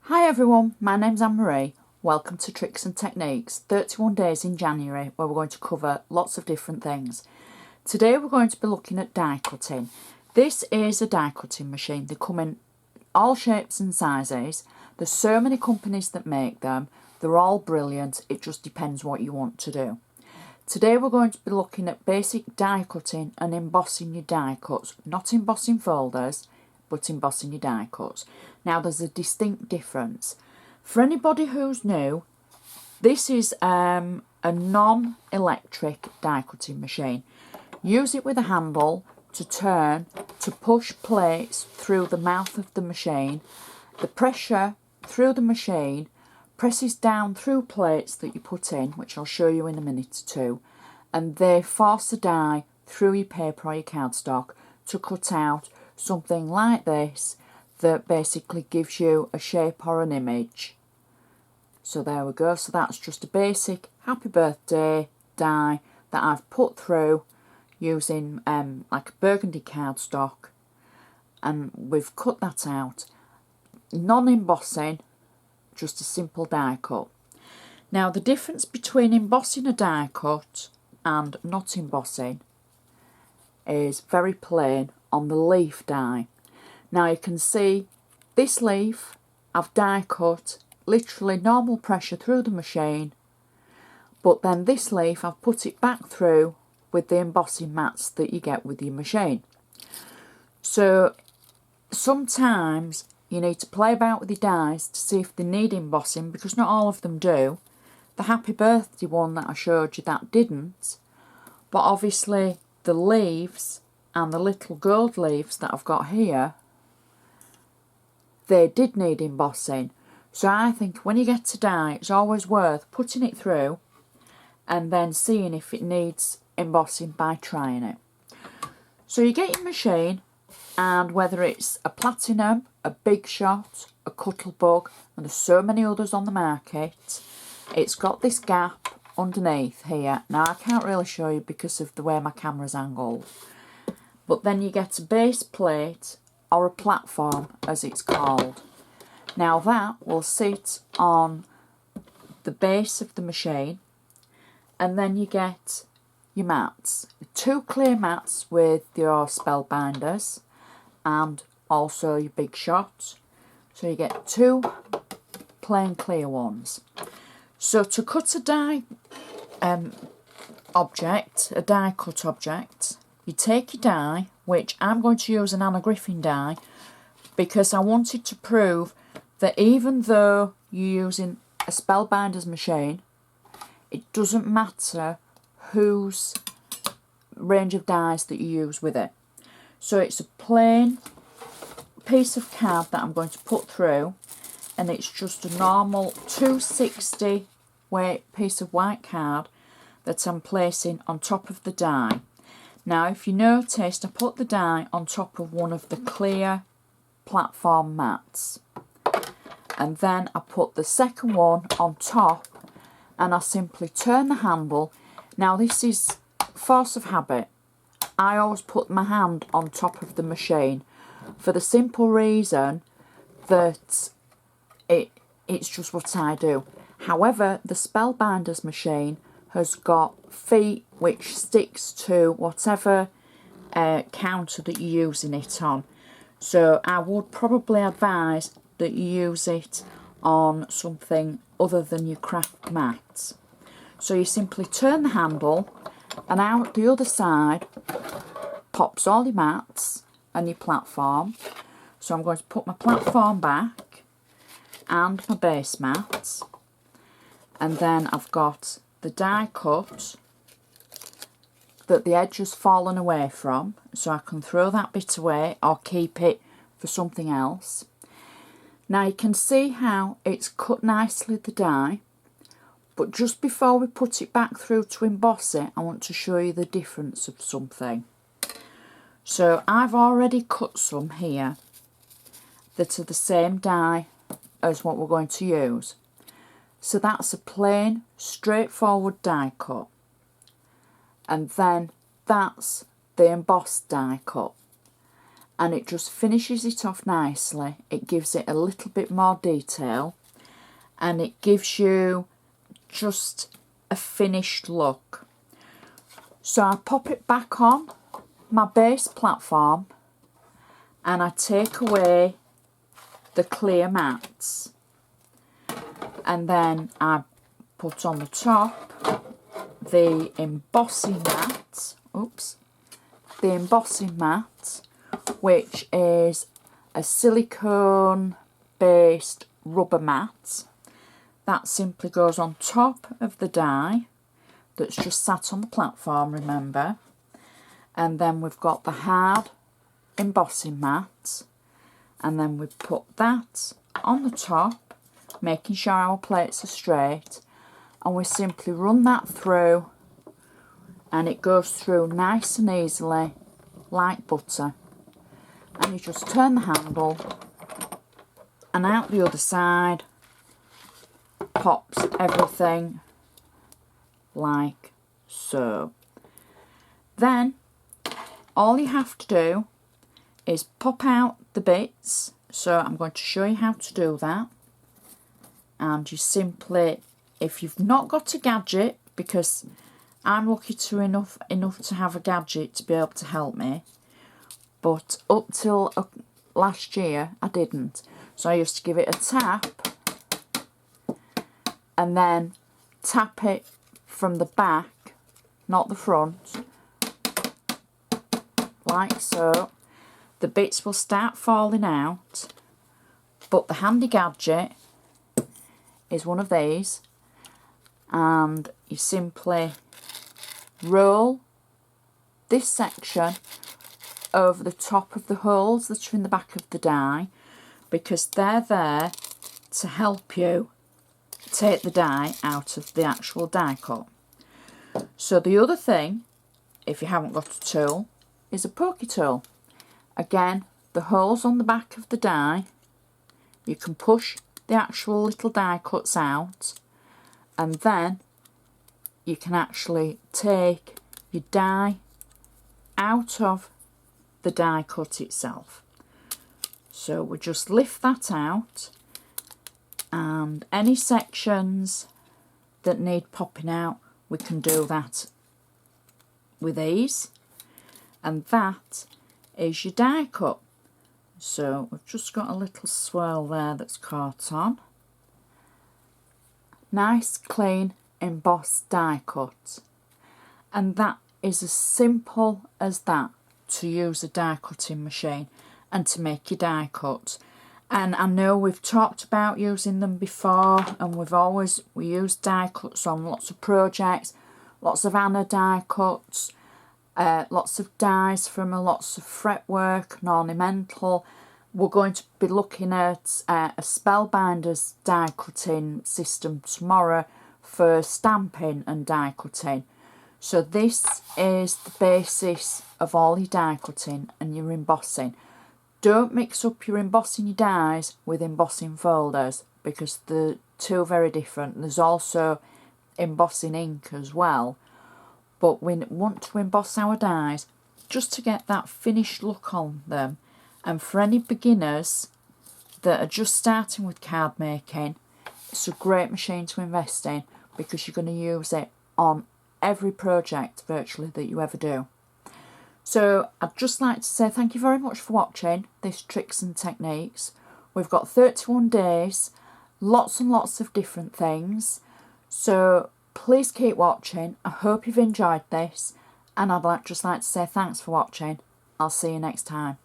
Hi everyone, my name's Anne-Marie. Welcome to Tricks and Techniques, 31 days in January, where we're going to cover lots of different things. Today we're going to be looking at die cutting. This is a die cutting machine. They come in all shapes and sizes. There's so many companies that make them. They're all brilliant. It just depends what you want to do. Today we're going to be looking at basic die cutting and embossing your die cuts. Not embossing folders, but embossing your die cuts. Now there's a distinct difference. For anybody who's new, this is a non-electric die cutting machine. Use it with a handle to turn, to push plates through the mouth of the machine. The pressure through the machine presses down through plates that you put in, which I'll show you in a minute or two, and they force the die through your paper or your cardstock to cut out something like this that basically gives you a shape or an image. So there we go. So that's just a basic happy birthday die that I've put through using like a burgundy cardstock, and we've cut that out. Non-embossing, just a simple die cut. Now the difference between embossing a die cut and not embossing is very plain on the leaf die. Now you can see this leaf I've die cut literally normal pressure through the machine, but then this leaf I've put it back through with the embossing mats that you get with your machine. So sometimes you need to play about with your dies to see if they need embossing, because not all of them do. The happy birthday one that I showed you, that didn't, but obviously the leaves and the little gold leaves that I've got here, they did need embossing. So I think when you get to die, it's always worth putting it through and then seeing if it needs embossing by trying it. So you get your machine, and whether it's a platinum, a big shot, a cuttlebug, and there's so many others on the market, it's got this gap underneath here. Now I can't really show you because of the way my camera's angled, but then you get a base plate or a platform as it's called. Now that will sit on the base of the machine, and then you get your mats. 2 clear mats with your spellbinders and also your big shot. So you get 2 plain clear ones. So to cut a die object, a die cut object, you take your die, which I'm going to use an Anna Griffin die because I wanted to prove that even though you're using a spellbinder's machine, it doesn't matter whose range of dies that you use with it. So it's a plain piece of card that I'm going to put through, and it's just a normal 260 weight piece of white card that I'm placing on top of the die. Now if you noticed, I put the die on top of one of the clear platform mats, and then I put the second one on top, and I simply turn the handle. Now this is force of habit. I always put my hand on top of the machine for the simple reason that it's just what I do. However, the spellbinder's machine has got feet which sticks to whatever counter that you're using it on. So I would probably advise that you use it on something other than your craft mat. So you simply turn the handle, and out the other side pops all your mats and your platform. So I'm going to put my platform back and my base mat, and then I've got the die cut that the edge has fallen away from, so I can throw that bit away or keep it for something else. Now you can see how it's cut nicely, the die, but just before we put it back through to emboss it, I want to show you the difference of something. So I've already cut some here that are the same die as what we're going to use. So that's a plain, straightforward die cut. And then that's the embossed die cut. and it just finishes it off nicely. It gives it a little bit more detail, and it gives you just a finished look. So I pop it back on my base platform, and I take away the clear mats, and then I put on the top the embossing mat. The embossing mat, which is a silicone based rubber mat that simply goes on top of the die that's just sat on the platform, remember. And then we've got the hard embossing mat, and then we put that on the top, making sure our plates are straight, and we simply run that through, and it goes through nice and easily like butter. And you just turn the handle, and out the other side pops everything like so. Then all you have to do is pop out the bits. So I'm going to show you how to do that. And you simply, if you've not got a gadget, because I'm lucky to enough to have a gadget to be able to help me, but up till last year I didn't. So I used to give it a tap and then tap it from the back, not the front, like so. The bits will start falling out, but the handy gadget is one of these, and you simply roll this section over the top of the holes that are in the back of the die, because they're there to help you take the die out of the actual die cut. So the other thing, if you haven't got a tool, is a pokey tool. Again, the holes on the back of the die, you can push the actual little die cuts out, and then you can actually take your die out of the die cut itself. So we just lift that out, and any sections that need popping out, we can do that with ease. And that is your die cut. So we've just got a little swirl there that's caught on. Nice clean embossed die cut, and that is as simple as that to use a die cutting machine and to make your die cut. And I know we've talked about using them before, and we use die cuts on lots of projects, lots of Anna die cuts, lots of dies from lots of fretwork and ornamental. We're going to be looking at a Spellbinders die cutting system tomorrow for stamping and die cutting. So this is the basis of all your die cutting and your embossing. Don't mix up your embossing your dies with embossing folders, because the two are very different. There's also embossing ink as well. But we want to emboss our dies just to get that finished look on them. And for any beginners that are just starting with card making, it's a great machine to invest in, because you're going to use it on every project virtually that you ever do. So I'd just like to say thank you very much for watching this Tricks and Techniques. We've got 31 days, lots and lots of different things. So please keep watching. I hope you've enjoyed this, and I'd just like to say thanks for watching. I'll see you next time.